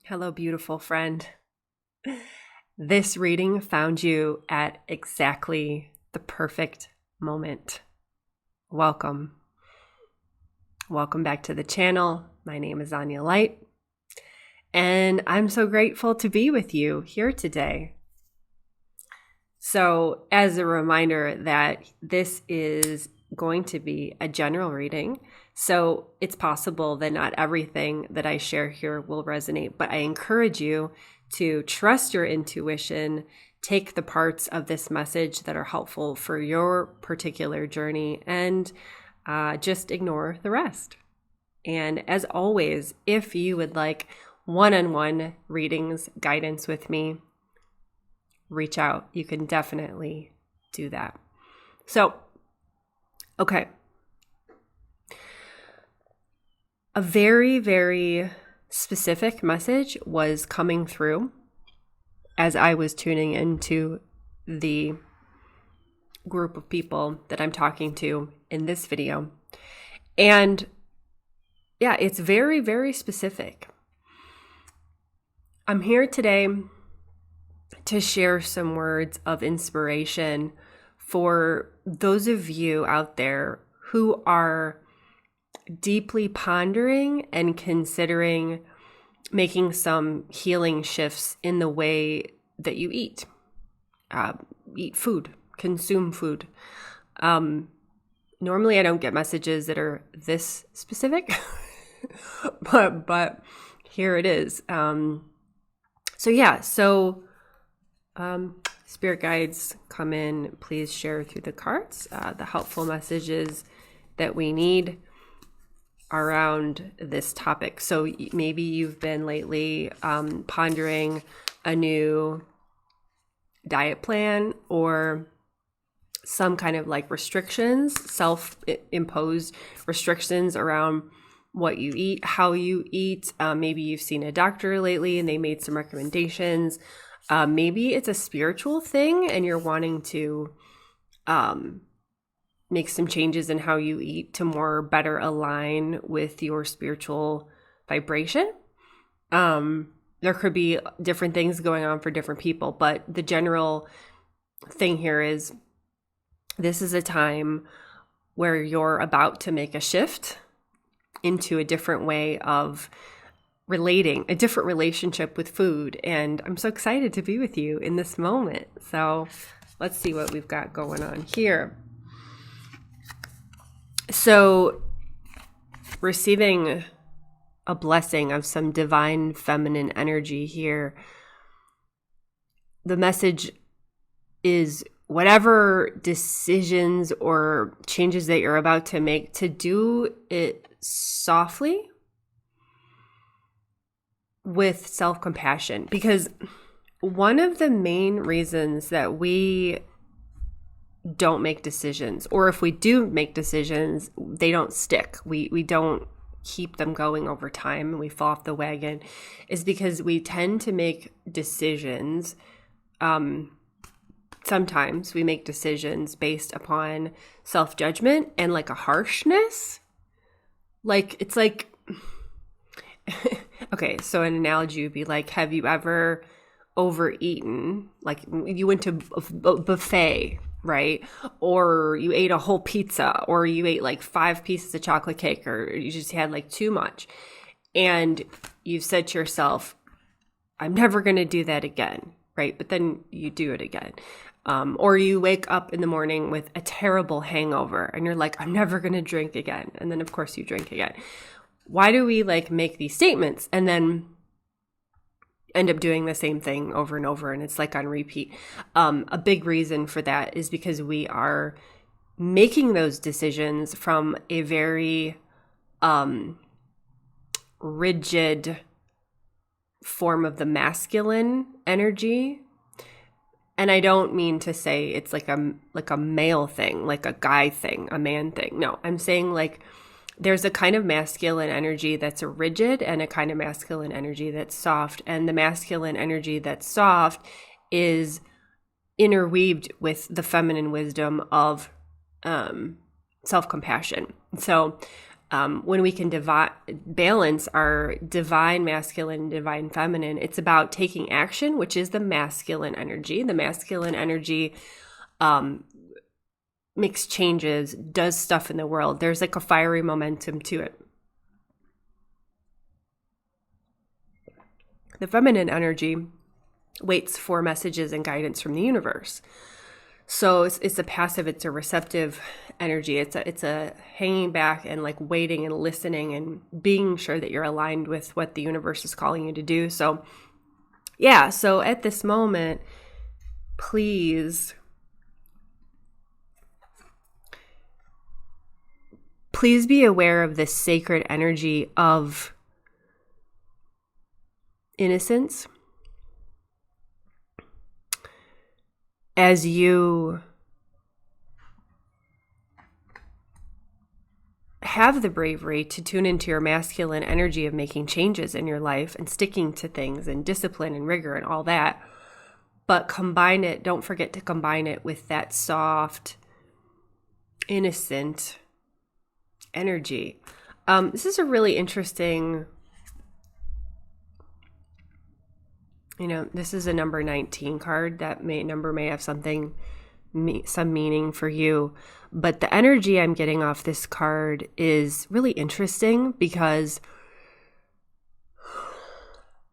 Hello, beautiful friend. This reading found you at exactly the perfect moment. Welcome. Welcome back to the channel. My name is Anya Light, and I'm so grateful to be with you here today. So, as a reminder that this is going to be a general reading, so it's possible that not everything that I share here will resonate, but I encourage you to trust your intuition, take the parts of this message that are helpful for your particular journey, and just ignore the rest. And as always, if you would like one-on-one readings, guidance with me, reach out. You can definitely do that. So, okay. A very, very specific message was coming through as I was tuning into the group of people that I'm talking to in this video. And yeah, it's very, very specific. I'm here today to share some words of inspiration for those of you out there who are deeply pondering and considering making some healing shifts in the way that you eat food, consume food. Normally I don't get messages that are this specific, but here it is. Spirit guides, come in, please share through the cards the helpful messages that we need around this topic. So maybe you've been lately pondering a new diet plan or some kind of like restrictions, self-imposed restrictions around what you eat, how you eat. Maybe you've seen a doctor lately and they made some recommendations. Maybe it's a spiritual thing and you're wanting to make some changes in how you eat to more better align with your spiritual vibration. There could be different things going on for different people, but the general thing here is this is a time where you're about to make a shift into a different way of relating, a different relationship with food. And I'm so excited to be with you in this moment. So let's see what we've got going on here. So receiving a blessing of some divine feminine energy here. The message is whatever decisions or changes that you're about to make, to do it softly with self-compassion. Because one of the main reasons that we don't make decisions, or if we do make decisions, they don't stick. We don't keep them going over time and we fall off the wagon, is because we tend to make decisions. Sometimes we make decisions based upon self-judgment and like a harshness. Like, it's like, okay, so an analogy would be like, have you ever overeaten? Like you went to a buffet, right? Or you ate a whole pizza, or you ate like 5 pieces of chocolate cake, or you just had like too much. And you've said to yourself, I'm never going to do that again, right? But then you do it again. Or you wake up in the morning with a terrible hangover and you're like, I'm never going to drink again. And then of course you drink again. Why do we like make these statements and then end up doing the same thing over and over, and it's like on repeat? A big reason for that is because we are making those decisions from a very rigid form of the masculine energy. And I don't mean to say it's like a male thing, like a guy thing, a man thing. No, I'm saying like there's a kind of masculine energy that's rigid and a kind of masculine energy that's soft. And the masculine energy that's soft is interweaved with the feminine wisdom of self-compassion. So when we can balance our divine masculine and divine feminine, it's about taking action, which is the masculine energy. The masculine energy makes changes, does stuff in the world. There's like a fiery momentum to it. The feminine energy waits for messages and guidance from the universe. So it's a passive, it's a receptive energy. It's a hanging back and like waiting and listening and being sure that you're aligned with what the universe is calling you to do. So yeah, so at this moment, please be aware of this sacred energy of innocence as you have the bravery to tune into your masculine energy of making changes in your life and sticking to things and discipline and rigor and all that. But don't forget to combine it with that soft, innocent energy. This is a really interesting, this is a number 19 card. That number may have some meaning for you. But the energy I'm getting off this card is really interesting because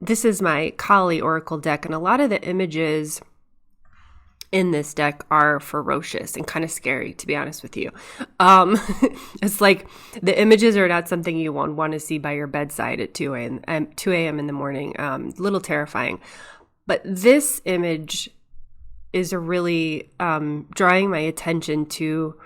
this is my Kali Oracle deck, and a lot of the images in this deck are ferocious and kind of scary, to be honest with you. It's like the images are not something you want to see by your bedside at 2 a.m. in the morning. A little terrifying. But this image is really drawing my attention to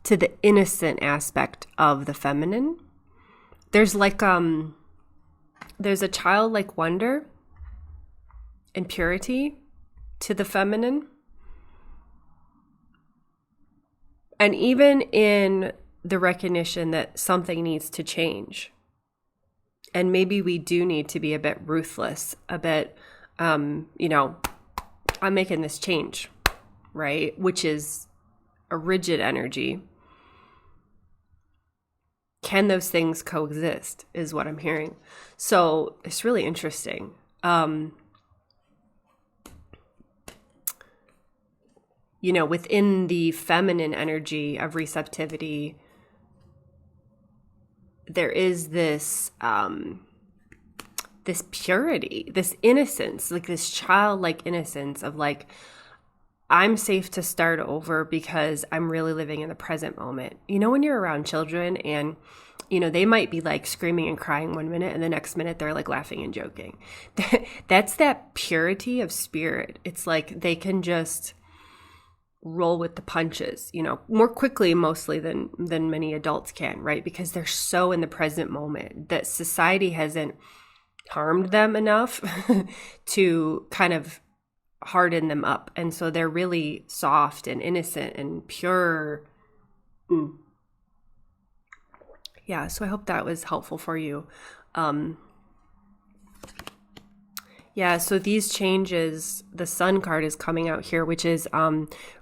the innocent aspect of the feminine. There's like there's a childlike wonder and purity to the feminine. And even in the recognition that something needs to change. And maybe we do need to be a bit ruthless, a bit, I'm making this change, right? Which is a rigid energy. Can those things coexist is what I'm hearing. So it's really interesting. Within the feminine energy of receptivity, there is this purity, this innocence, like this childlike innocence of like, I'm safe to start over because I'm really living in the present moment. When you're around children and, they might be like screaming and crying one minute and the next minute they're like laughing and joking. That's that purity of spirit. It's like they can just roll with the punches, more quickly mostly than many adults can, right? Because they're so in the present moment that society hasn't harmed them enough to kind of harden them up. And so they're really soft and innocent and pure. Yeah, so I hope that was helpful for you. Yeah, so these changes, the Sun card is coming out here, which is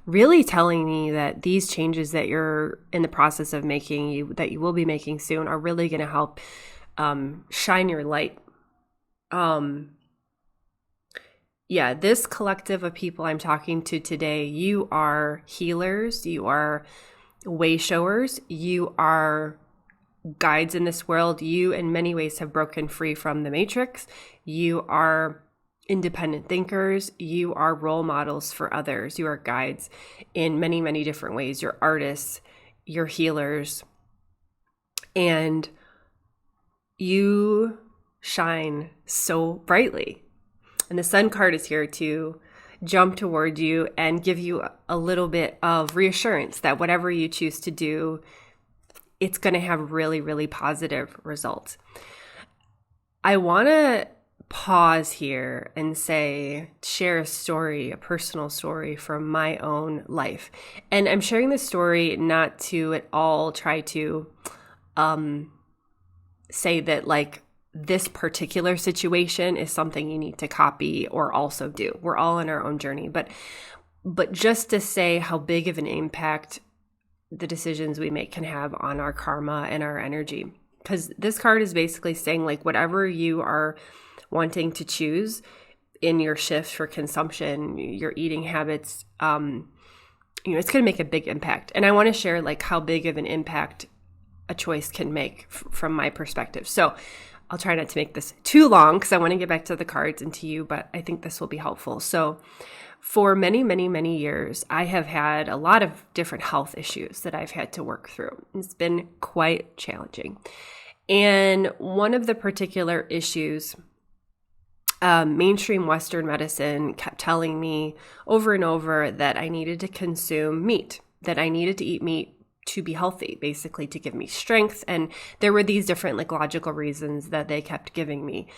really telling me that these changes that you're in the process of making, that you will be making soon, are really going to help shine your light. Yeah, this collective of people I'm talking to today, you are healers, you are way showers, you are guides in this world. You in many ways have broken free from the matrix. You are independent thinkers. You are role models for others. You are guides in many, many different ways. You're artists, you're healers, and you shine so brightly. And the Sun card is here to jump toward you and give you a little bit of reassurance that whatever you choose to do, it's going to have really, really positive results. I want to pause here and share a story, a personal story from my own life. And I'm sharing this story not to at all try to say that like this particular situation is something you need to copy or also do. We're all in our own journey. But But just to say how big of an impact the decisions we make can have on our karma and our energy. Because this card is basically saying, like, whatever you are wanting to choose in your shift for consumption, your eating habits, it's going to make a big impact. And I want to share like how big of an impact a choice can make from my perspective. So I'll try not to make this too long because I want to get back to the cards and to you, but I think this will be helpful. So for many, many, many years, I have had a lot of different health issues that I've had to work through. It's been quite challenging. And one of the particular issues, mainstream Western medicine kept telling me over and over that I needed to consume meat, that I needed to eat meat to be healthy, basically to give me strength. And there were these different like logical reasons that they kept giving me.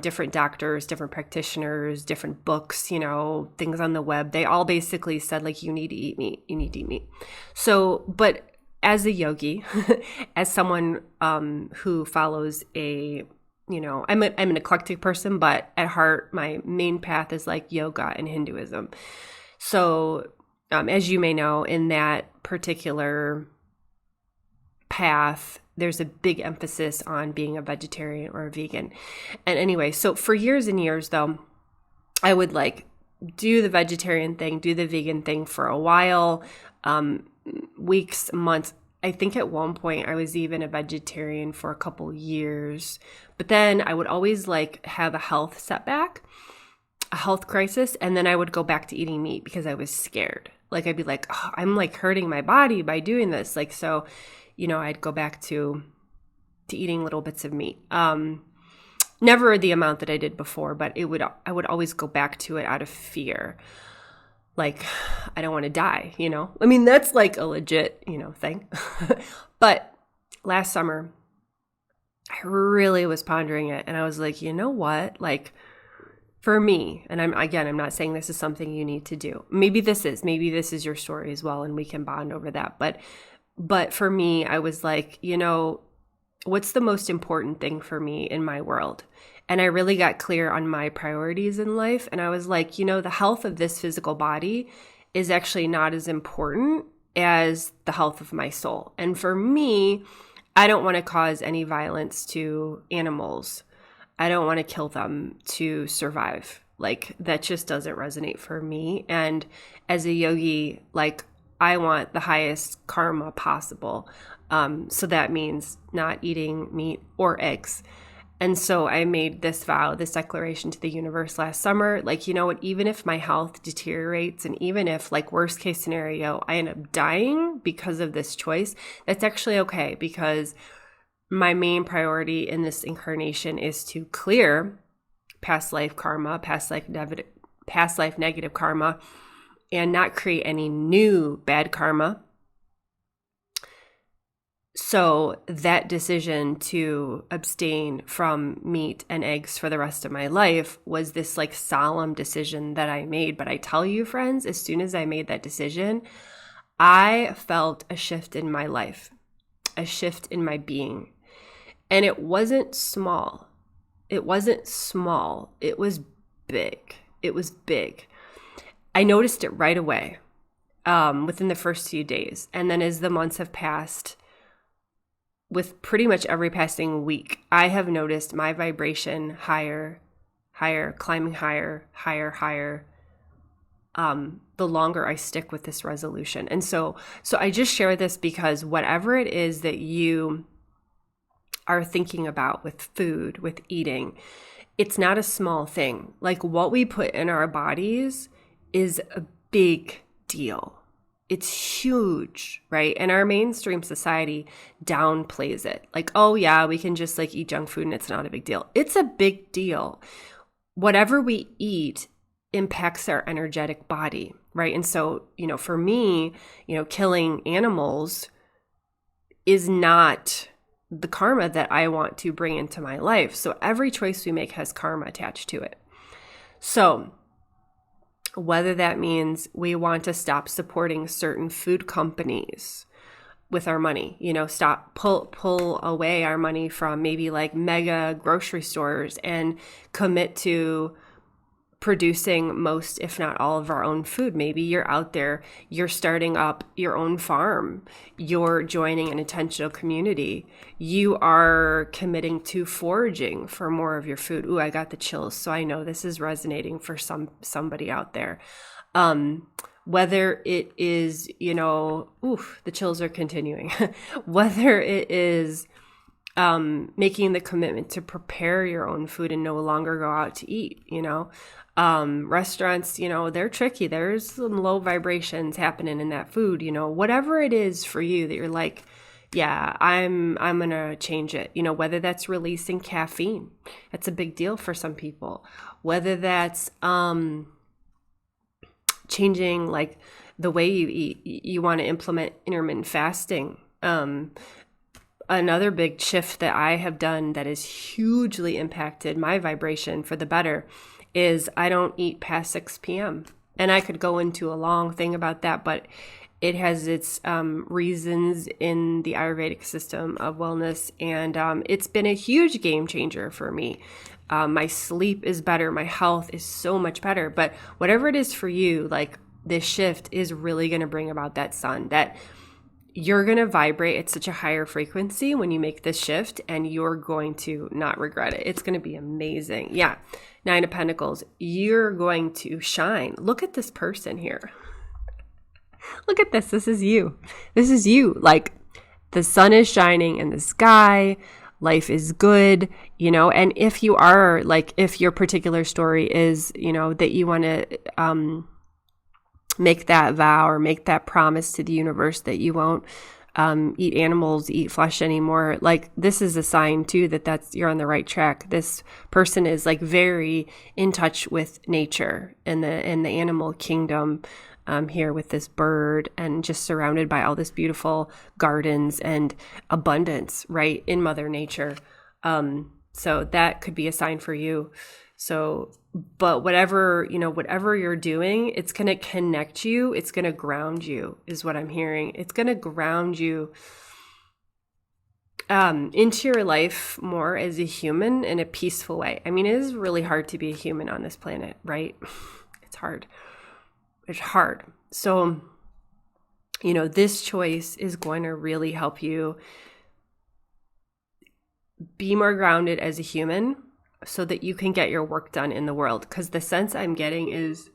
Different doctors, different practitioners, different books, things on the web. They all basically said like, you need to eat meat, you need to eat meat. So, but as a yogi, as someone who follows I'm an eclectic person, but at heart, my main path is like yoga and Hinduism. So as you may know, in that particular path, there's a big emphasis on being a vegetarian or a vegan. And anyway, so for years and years, though, I would like do the vegetarian thing, do the vegan thing for a while, weeks, months. I think at one point I was even a vegetarian for a couple years, but then I would always like have a health setback, a health crisis, and then I would go back to eating meat because I was scared. Like I'd be like, oh, I'm like hurting my body by doing this. Like, so, I'd go back to eating little bits of meat. Never the amount that I did before, but I would always go back to it out of fear. Like, I don't want to die, I mean, that's like a legit, thing. But last summer, I really was pondering it. And I was like, you know what? Like, for me, and I'm not saying this is something you need to do. Maybe this is your story as well, and we can bond over that. But for me, I was like, what's the most important thing for me in my world? And I really got clear on my priorities in life. And I was like, the health of this physical body is actually not as important as the health of my soul. And for me, I don't want to cause any violence to animals. I don't want to kill them to survive. Like, that just doesn't resonate for me. And as a yogi, like, I want the highest karma possible. So that means not eating meat or eggs. And so I made this vow, this declaration to the universe last summer, like, even if my health deteriorates and even if, like, worst case scenario, I end up dying because of this choice, that's actually okay, because my main priority in this incarnation is to clear past life karma, past life negative karma, and not create any new bad karma. So that decision to abstain from meat and eggs for the rest of my life was this like solemn decision that I made. But I tell you, friends, as soon as I made that decision, I felt a shift in my life, a shift in my being. And it wasn't small. It wasn't small. It was big. It was big. I noticed it right away within the first few days. And then as the months have passed, with pretty much every passing week, I have noticed my vibration higher, climbing higher, the longer I stick with this resolution. And so I just share this because whatever it is that you are thinking about with food, with eating, it's not a small thing. Like, what we put in our bodies is a big deal. It's huge, right? And our mainstream society downplays it. Like, oh yeah, we can just like eat junk food and it's not a big deal. It's a big deal. Whatever we eat impacts our energetic body, right? And so, for me, killing animals is not the karma that I want to bring into my life. So every choice we make has karma attached to it. So whether that means we want to stop supporting certain food companies with our money, pull away our money from maybe like mega grocery stores and commit to producing most, if not all, of our own food. Maybe you're out there, you're starting up your own farm, you're joining an intentional community, you are committing to foraging for more of your food. Ooh, I got the chills. So I know this is resonating for somebody out there. Whether it is, the chills are continuing, whether it is making the commitment to prepare your own food and no longer go out to eat, restaurants, they're tricky. There's some low vibrations happening in that food, whatever it is for you that you're like, yeah, I'm going to change it. Whether that's releasing caffeine, that's a big deal for some people, whether that's, changing like the way you eat, you want to implement intermittent fasting. Another big shift that I have done that has hugely impacted my vibration for the better is I don't eat past 6 p.m. And I could go into a long thing about that, but it has its reasons in the Ayurvedic system of wellness. And it's been a huge game changer for me. My sleep is better. My health is so much better. But whatever it is for you, like this shift is really going to bring about that sun, that you're going to vibrate at such a higher frequency when you make this shift, and you're going to not regret it. It's going to be amazing. Yeah. 9 of Pentacles. You're going to shine. Look at this person here. Look at this. This is you. This is you. Like the sun is shining in the sky. Life is good, and if you are like, if your particular story is, that you want to make that vow or make that promise to the universe that you won't eat animals, eat flesh anymore, like this is a sign too that you're on the right track. This person is like very in touch with nature and the animal kingdom. Here with this bird and just surrounded by all this beautiful gardens and abundance, right, in Mother Nature. So that could be a sign for you. So, but whatever you're doing, it's going to connect you. It's going to ground you is what I'm hearing. It's going to ground you into your life more as a human in a peaceful way. I mean, it is really hard to be a human on this planet, right? It's hard. It's hard. So, this choice is going to really help you be more grounded as a human so that you can get your work done in the world. Because the sense I'm getting is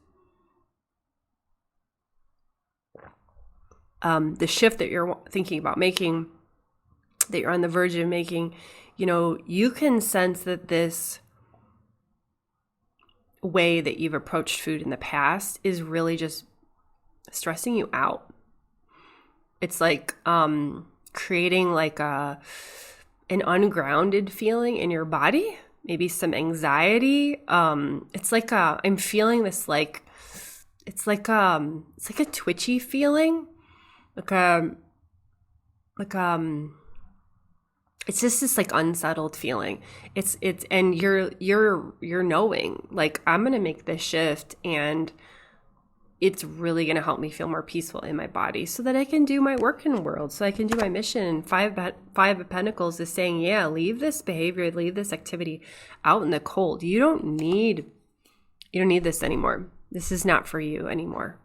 the shift that you're thinking about making, that you're on the verge of making, you can sense that this way that you've approached food in the past is really just stressing you out. It's like creating like an ungrounded feeling in your body, maybe some anxiety. It's like I'm feeling this like it's like a twitchy feeling, it's just this like unsettled feeling. It's and you're knowing like I'm going to make this shift and it's really going to help me feel more peaceful in my body so that I can do my work in the world, so I can do my mission. Five of Pentacles is saying, yeah, leave this behavior, leave this activity out in the cold. You don't need this anymore. This is not for you anymore.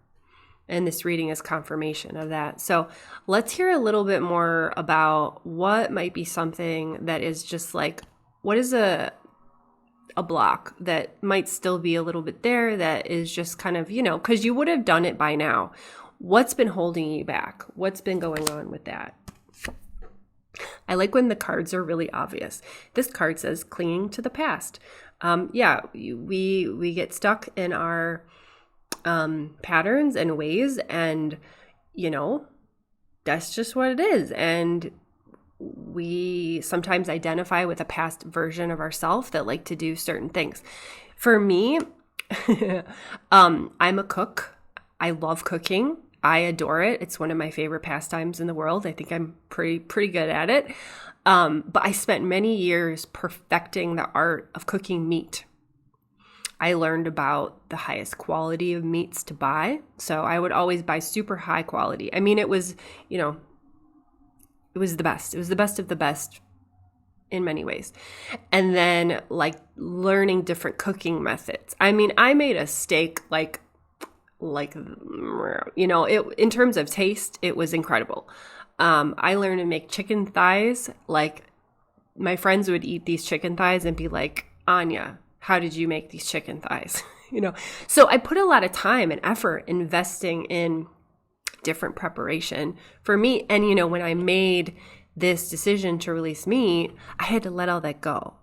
And this reading is confirmation of that. So let's hear a little bit more about what might be something that is just like, what is a block that might still be a little bit there that is just kind of, because you would have done it by now. What's been holding you back? What's been going on with that? I like when the cards are really obvious. This card says clinging to the past. We get stuck in our patterns and ways, and that's just what it is. And we sometimes identify with a past version of ourselves that like to do certain things. For me, I'm a cook. I love cooking. I adore it. It's one of my favorite pastimes in the world. I think I'm pretty good at it. But I spent many years perfecting the art of cooking meat. I learned about the highest quality of meats to buy. So I would always buy super high quality. I mean, it was the best. It was the best of the best in many ways. And then like learning different cooking methods. I mean, I made a steak like in terms of taste, it was incredible. I learned to make chicken thighs. Like my friends would eat these chicken thighs and be like, Anya, how did you make these chicken thighs? So I put a lot of time and effort investing in different preparation for me. And, when I made this decision to release meat, I had to let all that go.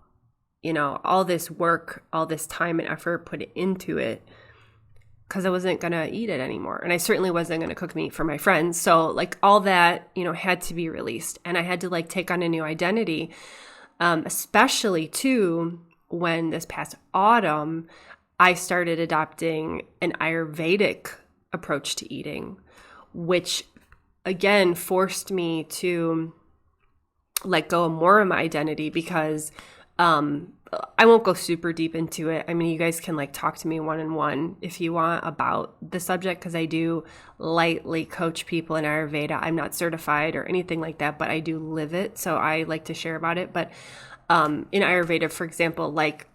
All this work, all this time and effort put into it, because I wasn't going to eat it anymore. And I certainly wasn't going to cook meat for my friends. So like all that, had to be released. And I had to like take on a new identity, especially too, when this past autumn, I started adopting an Ayurvedic approach to eating, which again forced me to let go more of my identity because I won't go super deep into it. I mean, you guys can like talk to me one-on-one if you want about the subject, because I do lightly coach people in Ayurveda. I'm not certified or anything like that, but I do live it. So I like to share about it. But in Ayurveda, for example, like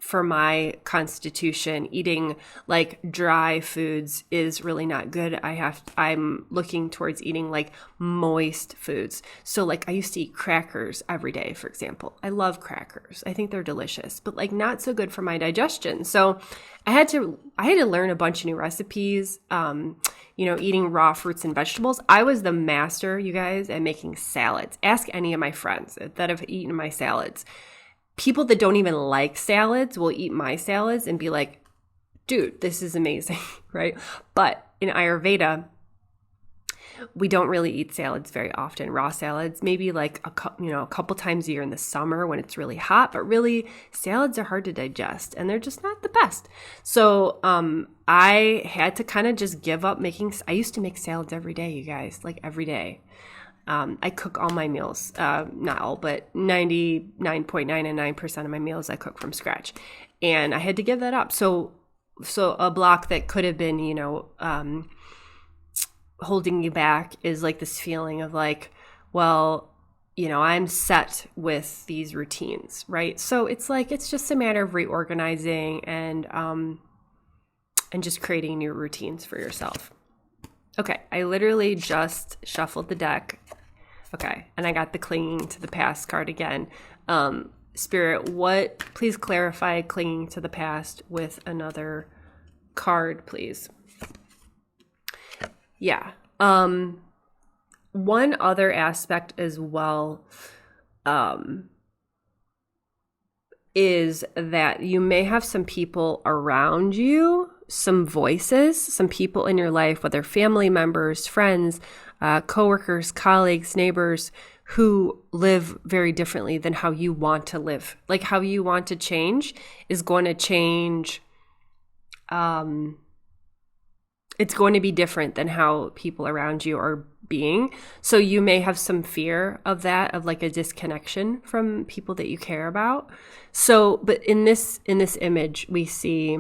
for my constitution, eating like dry foods is really not good. I'm looking towards eating like moist foods. So like I used to eat crackers every day, for example. I love crackers. I think they're delicious, but like not so good for my digestion. So I had to learn a bunch of new recipes, eating raw fruits and vegetables. I was the master, you guys, at making salads. Ask any of my friends that have eaten my salads. People that don't even like salads will eat my salads and be like, dude, this is amazing, right? But in Ayurveda, we don't really eat salads very often, raw salads, maybe like a couple times a year in the summer when it's really hot, but really salads are hard to digest and they're just not the best. So I had to kind of just give up I used to make salads every day, you guys, like every day. I cook all my meals, not all, but 99.99% of my meals I cook from scratch. And I had to give that up. So a block that could have been, holding you back is like this feeling of like, well, I'm set with these routines, right? So it's like, it's just a matter of reorganizing and just creating new routines for yourself. Okay, I literally just shuffled the deck. Okay, and I got the clinging to the past card again. Spirit, please clarify clinging to the past with another card, please. Yeah. One other aspect as well is that you may have some people around you, some voices, some people in your life, whether family members, friends, coworkers, colleagues, neighbors, who live very differently than how you want to live. Like how you want to change is going to change. It's going to be different than how people around you are being. So you may have some fear of that, of like a disconnection from people that you care about. So, but in this image, we see,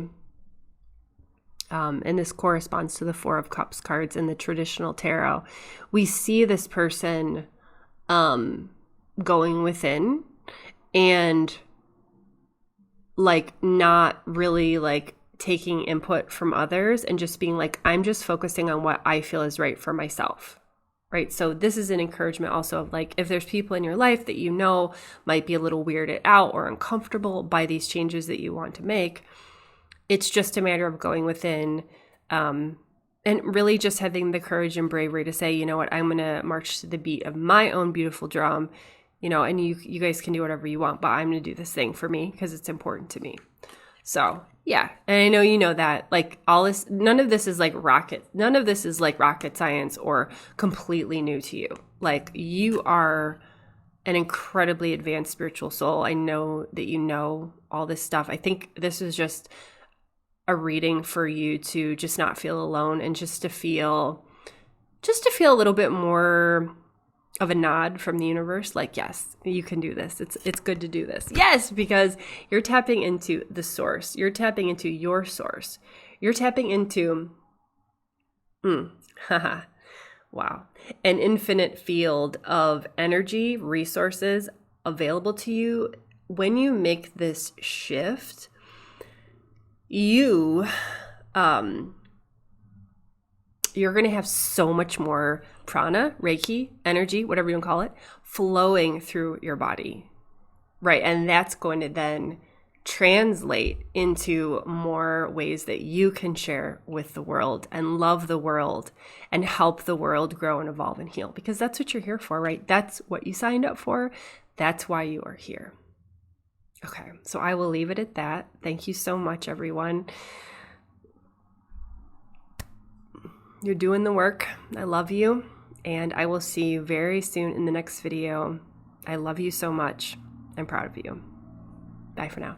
and this corresponds to the Four of Cups cards in the traditional tarot, we see this person going within and like not really like taking input from others and just being like, I'm just focusing on what I feel is right for myself, right? So this is an encouragement also of like, if there's people in your life that might be a little weirded out or uncomfortable by these changes that you want to make, it's just a matter of going within and really just having the courage and bravery to say, you know what, I'm going to march to the beat of my own beautiful drum, and you guys can do whatever you want, but I'm going to do this thing for me because it's important to me. So yeah. And I know you know that like none of this is like rocket science or completely new to you. Like you are an incredibly advanced spiritual soul. I know that you know all this stuff. I think this is just a reading for you to just not feel alone and just to feel a little bit more of a nod from the universe, like, yes, you can do this. It's good to do this. Yes, because you're tapping into the source. You're tapping into your source. You're tapping into, wow, an infinite field of energy, resources, available to you. When you make this shift, you're going to have so much more prana, Reiki, energy, whatever you want to call it, flowing through your body, right? And that's going to then translate into more ways that you can share with the world and love the world and help the world grow and evolve and heal, because that's what you're here for, right? That's what you signed up for. That's why you are here. Okay, so I will leave it at that. Thank you so much, everyone. You're doing the work. I love you, and I will see you very soon in the next video. I love you so much. I'm proud of you. Bye for now.